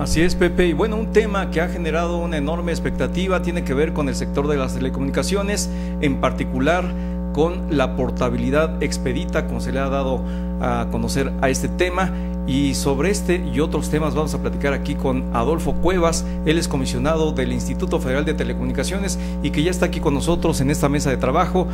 Así es, Pepe, y bueno, un tema que ha generado una enorme expectativa tiene que ver con el sector de las telecomunicaciones, en particular con la portabilidad expedita, como se le ha dado a conocer a este tema. Y sobre este y otros temas vamos a platicar aquí con Adolfo Cuevas. Él es comisionado del Instituto Federal de Telecomunicaciones y que ya está aquí con nosotros en esta mesa de trabajo.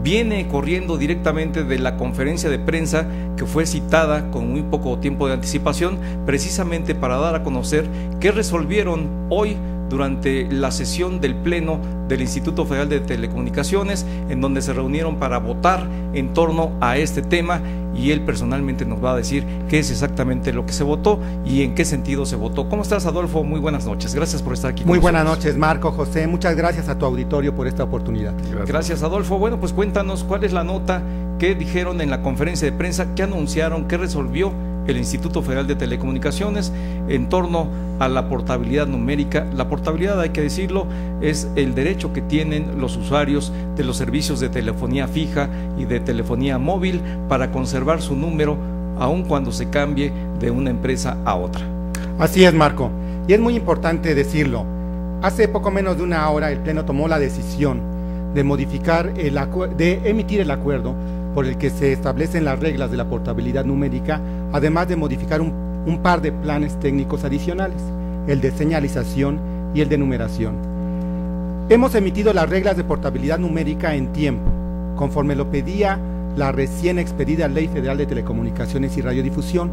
Viene corriendo directamente de la conferencia de prensa que fue citada con muy poco tiempo de anticipación, precisamente para dar a conocer qué resolvieron hoy durante la sesión del Pleno del Instituto Federal de Telecomunicaciones, en donde se reunieron para votar en torno a este tema, y él personalmente nos va a decir qué es exactamente lo que se votó y en qué sentido se votó. ¿Cómo estás, Adolfo? Muy buenas noches, gracias por estar aquí con Muy nosotros. buenas noches, Marco, José, muchas gracias a tu auditorio por esta oportunidad. Gracias, Adolfo. Bueno, pues cuéntanos cuál es la nota que dijeron en la conferencia de prensa, qué anunciaron, qué resolvió el Instituto Federal de Telecomunicaciones en torno a la portabilidad numérica. La portabilidad, hay que decirlo, es el derecho que tienen los usuarios de los servicios de telefonía fija y de telefonía móvil para conservar su número aun cuando se cambie de una empresa a otra. Así es, Marco, y es muy importante decirlo. Hace poco menos de una hora el Pleno tomó la decisión de modificar de emitir el acuerdo por el que se establecen las reglas de la portabilidad numérica, además de modificar un par de planes técnicos adicionales, el de señalización y el de numeración. Hemos emitido las reglas de portabilidad numérica en tiempo, conforme lo pedía la recién expedida Ley Federal de Telecomunicaciones y Radiodifusión,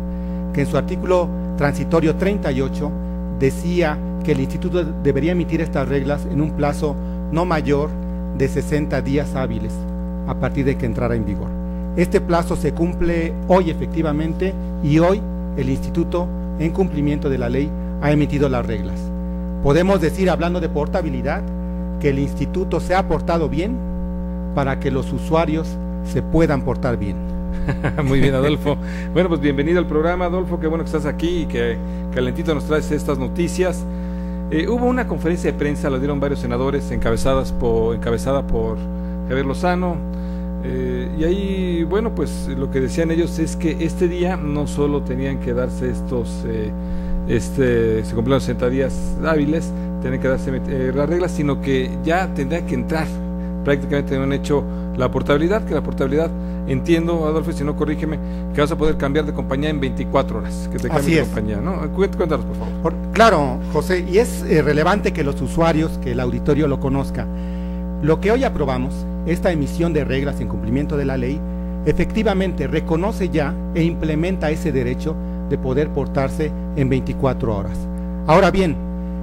que en su artículo transitorio 38 decía que el Instituto debería emitir estas reglas en un plazo no mayor de 60 días hábiles a partir de que entrara en vigor. Este plazo se cumple hoy efectivamente, y hoy el Instituto, en cumplimiento de la ley, ha emitido las reglas. Podemos decir, hablando de portabilidad, que el Instituto se ha portado bien para que los usuarios se puedan portar bien. Muy bien, Adolfo. Bueno, pues bienvenido al programa, Adolfo, qué bueno que estás aquí y que calentito nos traes estas noticias. Hubo una conferencia de prensa, la dieron varios senadores, encabezada por Javier Lozano, y ahí, bueno, pues lo que decían ellos es que este día no solo tenían que darse se cumplieron 60 días hábiles, tenían que darse las reglas, sino que ya tendría que entrar prácticamente en un hecho la portabilidad, que la portabilidad, entiendo, Adolfo, si no corrígeme, que vas a poder cambiar de compañía en 24 horas, que te cambie de compañía, ¿no? Cuéntanos, por favor. Claro, José, y es relevante que los usuarios, que el auditorio lo conozca. Lo que hoy aprobamos, esta emisión de reglas en cumplimiento de la ley, efectivamente reconoce ya e implementa ese derecho de poder portarse en 24 horas. Ahora bien,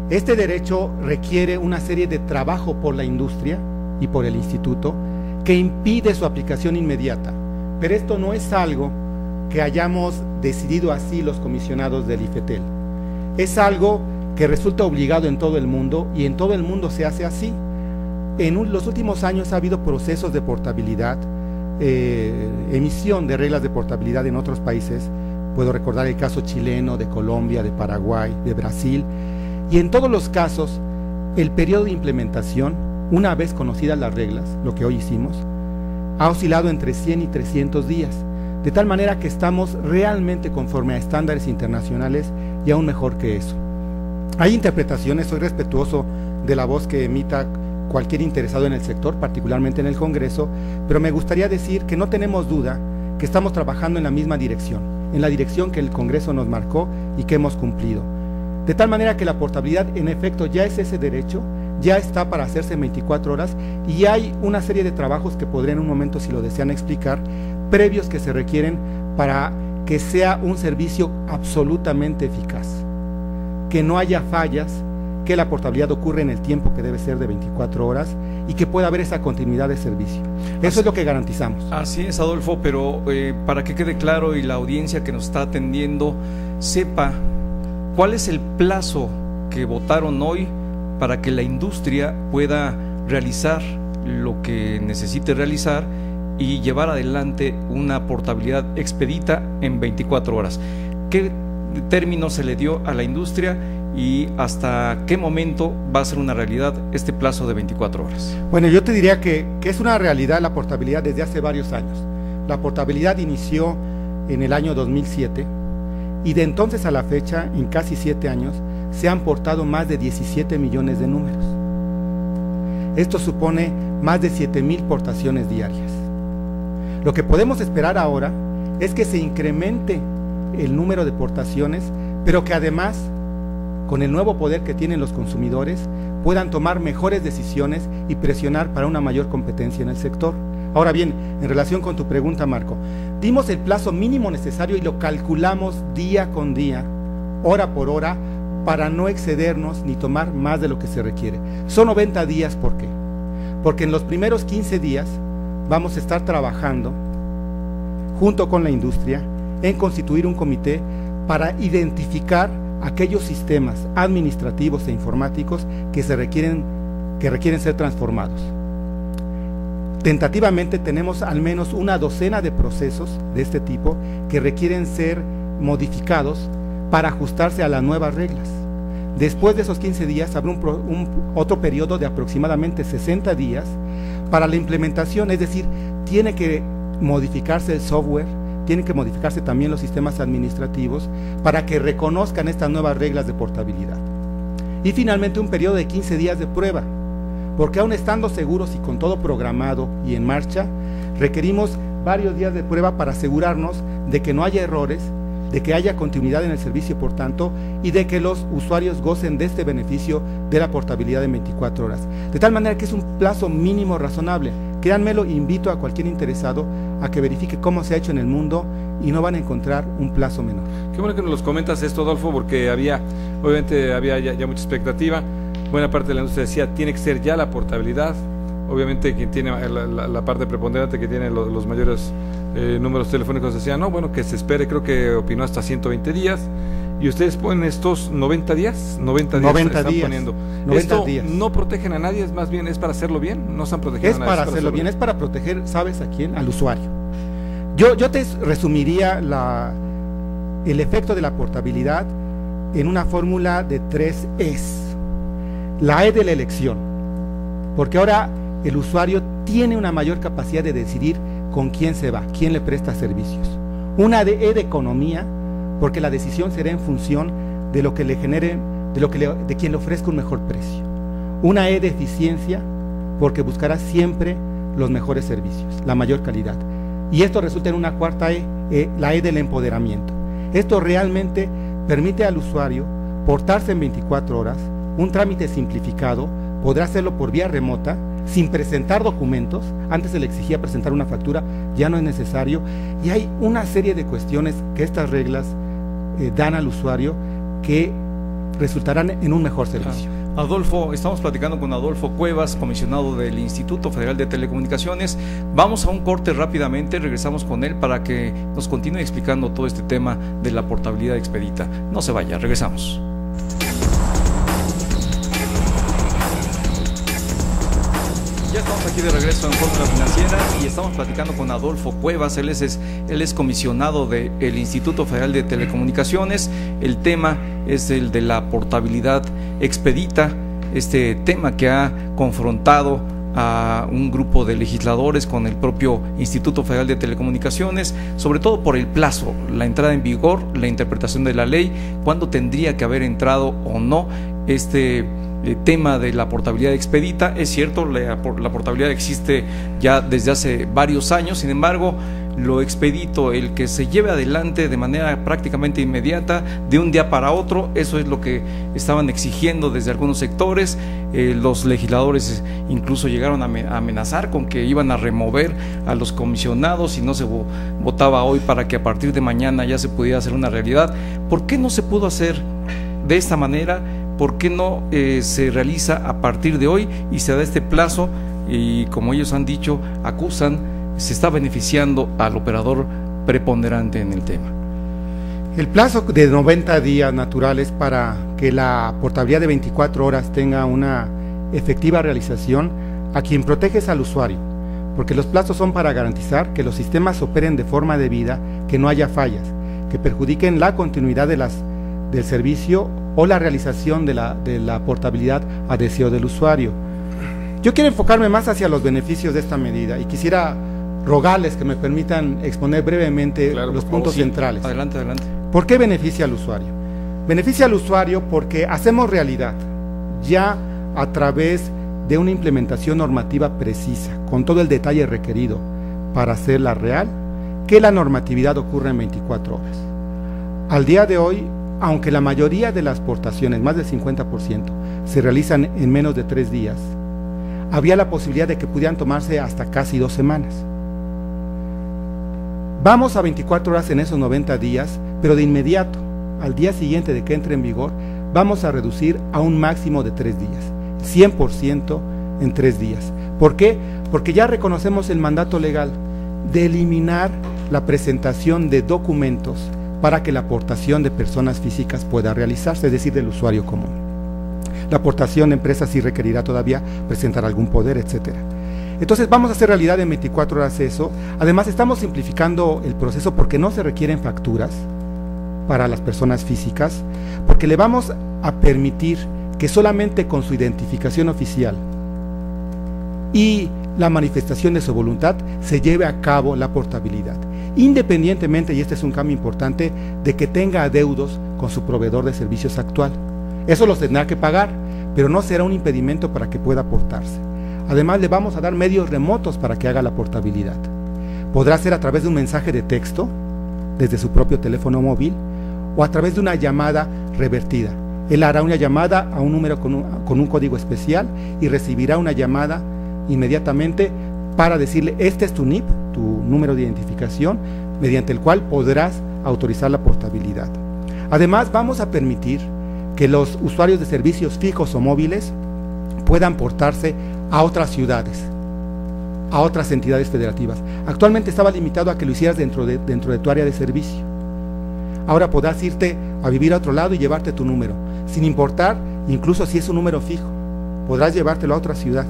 este derecho requiere una serie de trabajo por la industria y por el instituto que impide su aplicación inmediata, pero esto no es algo que hayamos decidido así los comisionados del IFETEL. Es algo que resulta obligado en todo el mundo, y en todo el mundo se hace así. En los últimos años ha habido procesos de portabilidad, emisión de reglas de portabilidad en otros países. Puedo recordar el caso chileno, de Colombia, de Paraguay, de Brasil, y en todos los casos el periodo de implementación, una vez conocidas las reglas, lo que hoy hicimos, ha oscilado entre 100 y 300 días, de tal manera que estamos realmente conforme a estándares internacionales y aún mejor que eso. Hay interpretaciones, soy respetuoso de la voz que emita cualquier interesado en el sector, particularmente en el Congreso, pero me gustaría decir que no tenemos duda que estamos trabajando en la misma dirección, en la dirección que el Congreso nos marcó y que hemos cumplido. De tal manera que la portabilidad en efecto ya es ese derecho, ya está para hacerse en 24 horas, y hay una serie de trabajos que podré en un momento, si lo desean, explicar, previos que se requieren para que sea un servicio absolutamente eficaz, que no haya fallas, que la portabilidad ocurre en el tiempo que debe ser de 24 horas y que pueda haber esa continuidad de servicio. Eso es lo que garantizamos. Así es, Adolfo, pero para que quede claro y la audiencia que nos está atendiendo sepa cuál es el plazo que votaron hoy para que la industria pueda realizar lo que necesite realizar y llevar adelante una portabilidad expedita en 24 horas. ¿Qué término se le dio a la industria y hasta qué momento va a ser una realidad este plazo de 24 horas? Bueno, yo te diría que es una realidad la portabilidad desde hace varios años. La portabilidad inició en el año 2007 y de entonces a la fecha, en casi 7 años, se han portado más de 17 millones de números. Esto supone más de 7,000 portaciones diarias. Lo que podemos esperar ahora es que se incremente el número de portaciones, pero que además, con el nuevo poder que tienen los consumidores, puedan tomar mejores decisiones y presionar para una mayor competencia en el sector. Ahora bien, en relación con tu pregunta, Marco, dimos el plazo mínimo necesario y lo calculamos día con día, hora por hora, para no excedernos ni tomar más de lo que se requiere. Son 90 días, ¿por qué? Porque en los primeros 15 días vamos a estar trabajando junto con la industria en constituir un comité para identificar aquellos sistemas administrativos e informáticos que requieren ser transformados. Tentativamente tenemos al menos una docena de procesos de este tipo que requieren ser modificados para ajustarse a las nuevas reglas. Después de esos 15 días habrá otro periodo de aproximadamente 60 días para la implementación, es decir, tiene que modificarse el software, tienen que modificarse también los sistemas administrativos para que reconozcan estas nuevas reglas de portabilidad. Y finalmente un periodo de 15 días de prueba, porque aún estando seguros y con todo programado y en marcha, requerimos varios días de prueba para asegurarnos de que no haya errores, de que haya continuidad en el servicio, por tanto, y de que los usuarios gocen de este beneficio de la portabilidad en 24 horas. De tal manera que es un plazo mínimo razonable. Créanmelo, invito a cualquier interesado a que verifique cómo se ha hecho en el mundo y no van a encontrar un plazo menor. Qué bueno que nos los comentas esto, Adolfo, porque obviamente había ya mucha expectativa. Buena parte de la industria decía, tiene que ser ya la portabilidad. Obviamente quien tiene la parte preponderante, que tiene los mayores números telefónicos, decía, no, bueno, que se espere, creo que opinó hasta 120 días. Y ustedes ponen estos 90 días, 90 días están poniendo. 90 Esto días. No protegen a nadie, es más bien, es para hacerlo bien, no están protegiendo a nadie. Es para hacerlo bien, es para proteger, ¿sabes a quién? Al usuario. Yo te resumiría el efecto de la portabilidad en una fórmula de 3 Es. La E de la elección, porque ahora el usuario tiene una mayor capacidad de decidir con quién se va, quién le presta servicios. Una E de economía, porque la decisión será en función de lo que le genere, de quien le ofrezca un mejor precio. Una E de eficiencia, porque buscará siempre los mejores servicios, la mayor calidad. Y esto resulta en una cuarta E, la E del empoderamiento. Esto realmente permite al usuario portarse en 24 horas, un trámite simplificado, podrá hacerlo por vía remota, sin presentar documentos. Antes se le exigía presentar una factura, ya no es necesario, y hay una serie de cuestiones que estas reglas dan al usuario que resultarán en un mejor servicio. Adolfo, estamos platicando con Adolfo Cuevas, comisionado del Instituto Federal de Telecomunicaciones. Vamos a un corte rápidamente, regresamos con él para que nos continúe explicando todo este tema de la portabilidad expedita. No se vaya, regresamos. Ya estamos aquí de regreso en Fórmula Financiera y estamos platicando con Adolfo Cuevas. Él es comisionado del Instituto Federal de Telecomunicaciones. El tema es el de la portabilidad expedita, este tema que ha confrontado a un grupo de legisladores con el propio Instituto Federal de Telecomunicaciones, sobre todo por el plazo, la entrada en vigor, la interpretación de la ley, cuándo tendría que haber entrado o no este tema de la portabilidad expedita. Es cierto, la portabilidad existe ya desde hace varios años, sin embargo, lo expedito, el que se lleve adelante de manera prácticamente inmediata, de un día para otro, eso es lo que estaban exigiendo desde algunos sectores. Los legisladores incluso llegaron a amenazar con que iban a remover a los comisionados si no se votaba hoy, para que a partir de mañana ya se pudiera hacer una realidad. ¿Por qué no se pudo hacer de esta manera? ¿Por qué no se realiza a partir de hoy y se da este plazo? Y como ellos han dicho, acusan, se está beneficiando al operador preponderante en el tema. El plazo de 90 días naturales para que la portabilidad de 24 horas tenga una efectiva realización, a quien protege es al usuario, porque los plazos son para garantizar que los sistemas operen de forma debida, que no haya fallas, que perjudiquen la continuidad del servicio o la realización de la portabilidad a deseo del usuario. Yo quiero enfocarme más hacia los beneficios de esta medida y quisiera rogarles que me permitan exponer brevemente los puntos centrales. Adelante. ¿Por qué beneficia al usuario? Beneficia al usuario porque hacemos realidad, ya a través de una implementación normativa precisa, con todo el detalle requerido para hacerla real, que la normatividad ocurra en 24 horas. Al día de hoy, aunque la mayoría de las portaciones, más del 50%, se realizan en menos de 3 días, había la posibilidad de que pudieran tomarse hasta casi 2 semanas. Vamos a 24 horas en esos 90 días, pero de inmediato, al día siguiente de que entre en vigor, vamos a reducir a un máximo de 3 días, 100% en 3 días. ¿Por qué? Porque ya reconocemos el mandato legal de eliminar la presentación de documentos para que la aportación de personas físicas pueda realizarse, es decir, del usuario común. La aportación de empresas sí requerirá todavía presentar algún poder, etcétera. Entonces vamos a hacer realidad en 24 horas eso. Además estamos simplificando el proceso porque no se requieren facturas para las personas físicas, porque le vamos a permitir que solamente con su identificación oficial y la manifestación de su voluntad se lleve a cabo la portabilidad, independientemente, y este es un cambio importante, de que tenga adeudos con su proveedor de servicios actual. Eso los tendrá que pagar, pero no será un impedimento para que pueda portarse. Además, le vamos a dar medios remotos para que haga la portabilidad. Podrá ser a través de un mensaje de texto, desde su propio teléfono móvil, o a través de una llamada revertida. Él hará una llamada a un número con un código especial y recibirá una llamada inmediatamente para decirle: este es tu NIP, tu número de identificación, mediante el cual podrás autorizar la portabilidad. Además, vamos a permitir que los usuarios de servicios fijos o móviles puedan portarse a otras ciudades, a otras entidades federativas. Actualmente estaba limitado a que lo hicieras dentro de tu área de servicio. Ahora podrás irte a vivir a otro lado y llevarte tu número, sin importar, incluso si es un número fijo, podrás llevártelo a otra ciudad.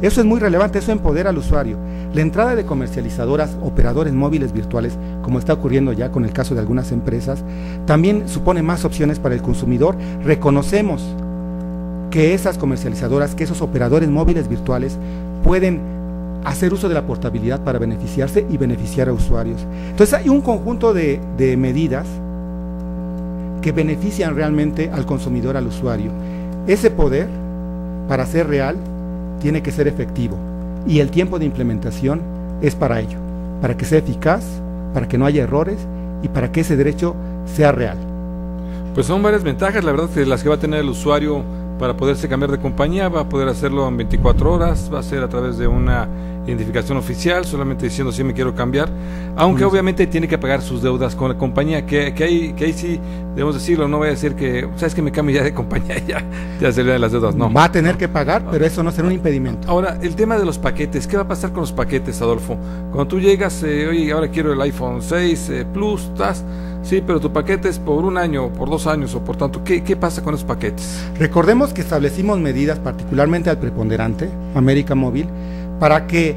Eso es muy relevante, eso empodera al usuario. La entrada de comercializadoras, operadores móviles virtuales, como está ocurriendo ya con el caso de algunas empresas, también supone más opciones para el consumidor. Reconocemos que esas comercializadoras, que esos operadores móviles virtuales pueden hacer uso de la portabilidad para beneficiarse y beneficiar a usuarios. Entonces hay un conjunto de medidas que benefician realmente al consumidor, al usuario. Ese poder, para ser real, tiene que ser efectivo, y el tiempo de implementación es para ello, para que sea eficaz, para que no haya errores y para que ese derecho sea real. Pues son varias ventajas, la verdad, que las que va a tener el usuario para poderse cambiar de compañía. Va a poder hacerlo en 24 horas, va a ser a través de una identificación oficial, solamente diciendo si me quiero cambiar, aunque obviamente tiene que pagar sus deudas con la compañía, que ahí sí debemos decirlo, no voy a decir que, sabes que me cambie ya de compañía, ya se olvidan las deudas, no. Va a tener que pagar, pero eso no será un impedimento. Ahora, el tema de los paquetes, ¿qué va a pasar con los paquetes, Adolfo? Cuando tú llegas, oye, ahora quiero el iPhone 6 Plus, sí, pero tu paquete es por 1 año, por 2 años, o por tanto, ¿qué pasa con esos paquetes? Recordemos que establecimos medidas, particularmente al preponderante, América Móvil, para que,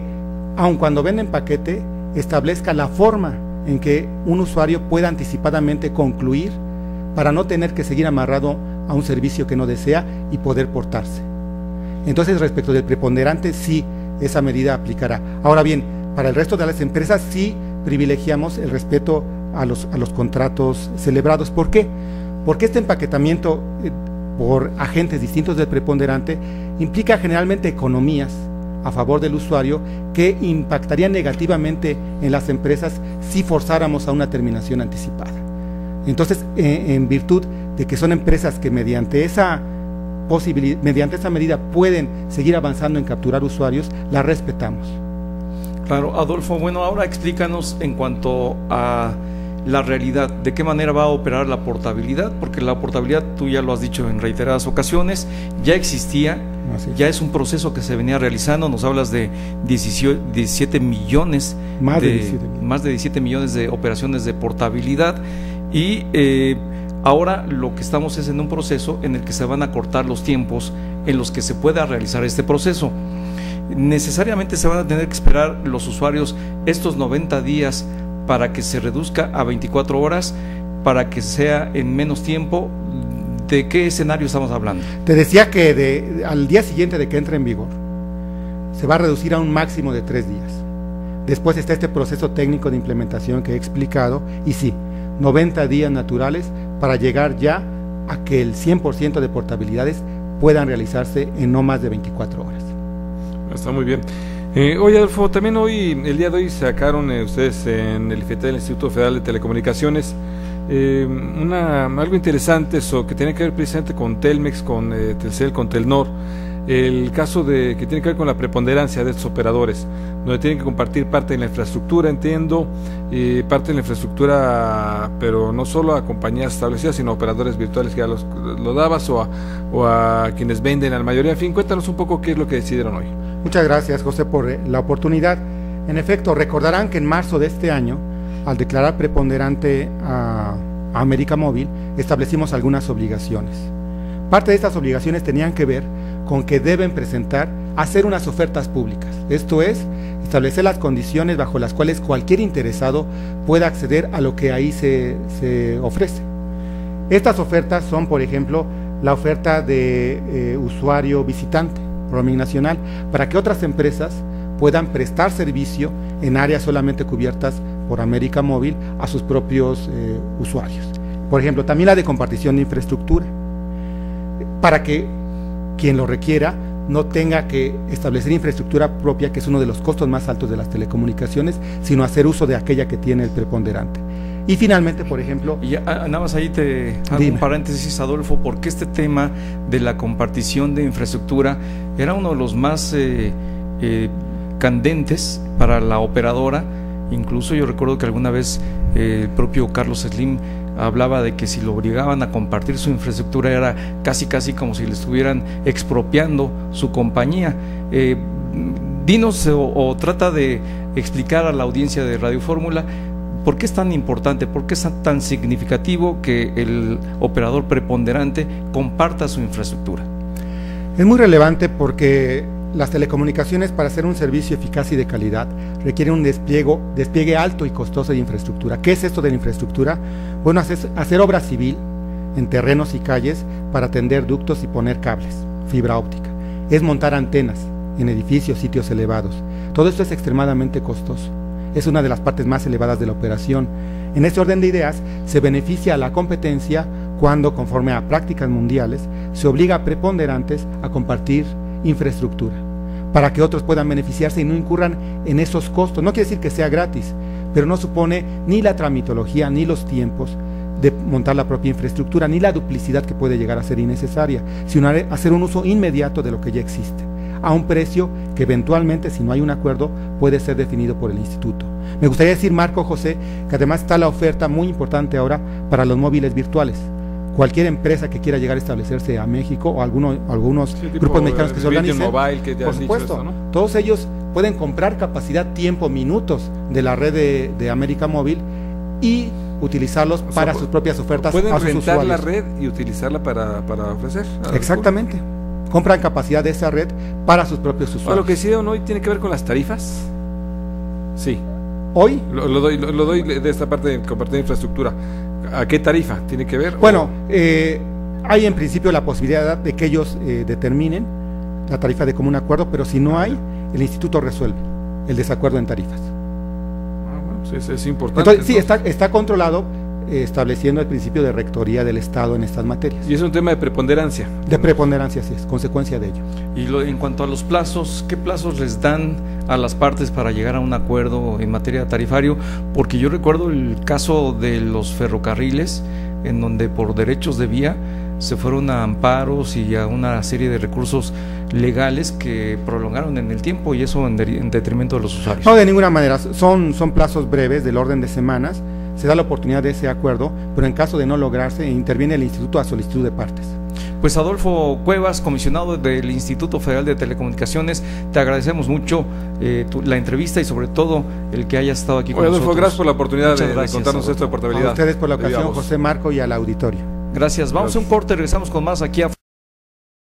aun cuando venden paquete, establezca la forma en que un usuario pueda anticipadamente concluir para no tener que seguir amarrado a un servicio que no desea y poder portarse. Entonces, respecto del preponderante, sí, esa medida aplicará. Ahora bien, para el resto de las empresas sí privilegiamos el respeto a los contratos celebrados. ¿Por qué? Porque este empaquetamiento por agentes distintos del preponderante implica generalmente economías a favor del usuario que impactarían negativamente en las empresas si forzáramos a una terminación anticipada. Entonces, en virtud de que son empresas que mediante esa medida pueden seguir avanzando en capturar usuarios, la respetamos. Claro, Adolfo, bueno, ahora explícanos en cuanto a la realidad, de qué manera va a operar la portabilidad, porque la portabilidad, tú ya lo has dicho en reiteradas ocasiones, ya existía, ya es un proceso que se venía realizando. Nos hablas de 17 millones, más de 17 millones de operaciones de portabilidad, y ahora lo que estamos es en un proceso en el que se van a cortar los tiempos en los que se pueda realizar este proceso. Necesariamente se van a tener que esperar los usuarios estos 90 días para que se reduzca a 24 horas, para que sea en menos tiempo. ¿De qué escenario estamos hablando? Te decía que al día siguiente de que entre en vigor se va a reducir a un máximo de 3 días. Después está este proceso técnico de implementación que he explicado, y sí, 90 días naturales para llegar ya a que el 100% de portabilidades puedan realizarse en no más de 24 horas. Está muy bien. Oye, Adolfo, también el día de hoy sacaron ustedes en el IFETEL, el Instituto Federal de Telecomunicaciones, algo interesante, eso que tiene que ver precisamente con Telmex, con Telcel, con Telnor, el caso que tiene que ver con la preponderancia de estos operadores, donde tienen que compartir parte de la infraestructura, entiendo, parte de la infraestructura, pero no solo a compañías establecidas, sino a operadores virtuales que ya lo dabas, o a quienes venden a la mayoría. En fin, cuéntanos un poco qué es lo que decidieron hoy. Muchas gracias, José, por la oportunidad. En efecto, recordarán que en marzo de este año, al declarar preponderante a América Móvil, establecimos algunas obligaciones. Parte de estas obligaciones tenían que ver con que deben hacer unas ofertas públicas. Esto es, establecer las condiciones bajo las cuales cualquier interesado pueda acceder a lo que ahí se ofrece. Estas ofertas son, por ejemplo, la oferta de usuario visitante, roaming nacional, para que otras empresas puedan prestar servicio en áreas solamente cubiertas por América Móvil a sus propios usuarios. Por ejemplo, también la de compartición de infraestructura, para que quien lo requiera no tenga que establecer infraestructura propia, que es uno de los costos más altos de las telecomunicaciones, sino hacer uso de aquella que tiene el preponderante. Y finalmente, por ejemplo... Y nada más ahí te hago un paréntesis, Adolfo, porque este tema de la compartición de infraestructura era uno de los más candentes para la operadora. Incluso yo recuerdo que alguna vez el propio Carlos Slim hablaba de que si lo obligaban a compartir su infraestructura era casi como si le estuvieran expropiando su compañía. Dinos o trata de explicar a la audiencia de Radio Fórmula por qué es tan importante, por qué es tan significativo que el operador preponderante comparta su infraestructura. Es muy relevante porque las telecomunicaciones, para hacer un servicio eficaz y de calidad, requieren un despliegue alto y costoso de infraestructura. ¿Qué es esto de la infraestructura? Bueno, hacer obra civil en terrenos y calles para tender ductos y poner cables, fibra óptica. Es montar antenas en edificios, sitios elevados. Todo esto es extremadamente costoso. Es una de las partes más elevadas de la operación. En este orden de ideas, se beneficia a la competencia cuando, conforme a prácticas mundiales, se obliga a preponderantes a compartir infraestructura, para que otros puedan beneficiarse y no incurran en esos costos. No quiere decir que sea gratis, pero no supone ni la tramitología, ni los tiempos de montar la propia infraestructura, ni la duplicidad que puede llegar a ser innecesaria, sino hacer un uso inmediato de lo que ya existe, a un precio que eventualmente, si no hay un acuerdo, puede ser definido por el instituto. Me gustaría decir, Marco, José, que además está la oferta muy importante ahora para los móviles virtuales. Cualquier empresa que quiera llegar a establecerse a México, o algunos grupos mexicanos que se organicen, Mobile, que por supuesto, esto, ¿no? Todos ellos pueden comprar capacidad, tiempo, minutos de la red de América Móvil y utilizarlos para sus propias ofertas. Pueden a sus rentar usuarios. la red y utilizarla para ofrecer. Exactamente. Compran capacidad de esa red para sus propios usuarios. Lo que hicieron hoy tiene que ver con las tarifas. Sí. Hoy lo doy de esta parte de compartir infraestructura. ¿A qué tarifa tiene que ver? Bueno, hay en principio la posibilidad de que ellos determinen la tarifa de común acuerdo, pero si no hay, el instituto resuelve el desacuerdo en tarifas. Bueno, sí, es importante. Entonces, sí, está controlado, estableciendo el principio de rectoría del Estado en estas materias. Y es un tema de preponderancia. De preponderancia, sí, es consecuencia de ello. Y en cuanto a los plazos, ¿qué plazos les dan a las partes para llegar a un acuerdo en materia tarifario? Porque yo recuerdo el caso de los ferrocarriles, en donde por derechos de vía se fueron a amparos y a una serie de recursos legales que prolongaron en el tiempo, y eso en detrimento de los usuarios. No, de ninguna manera, son plazos breves del orden de semanas, se da la oportunidad de ese acuerdo, pero en caso de no lograrse, interviene el instituto a solicitud de partes. Pues Adolfo Cuevas, comisionado del Instituto Federal de Telecomunicaciones, te agradecemos mucho la entrevista y sobre todo el que hayas estado aquí con nosotros. Adolfo, gracias por la oportunidad de contarnos Adolfo. esto de portabilidad. A ustedes por la ocasión, José, Marco, y al auditorio. Gracias. Vamos a un corte, regresamos con más aquí a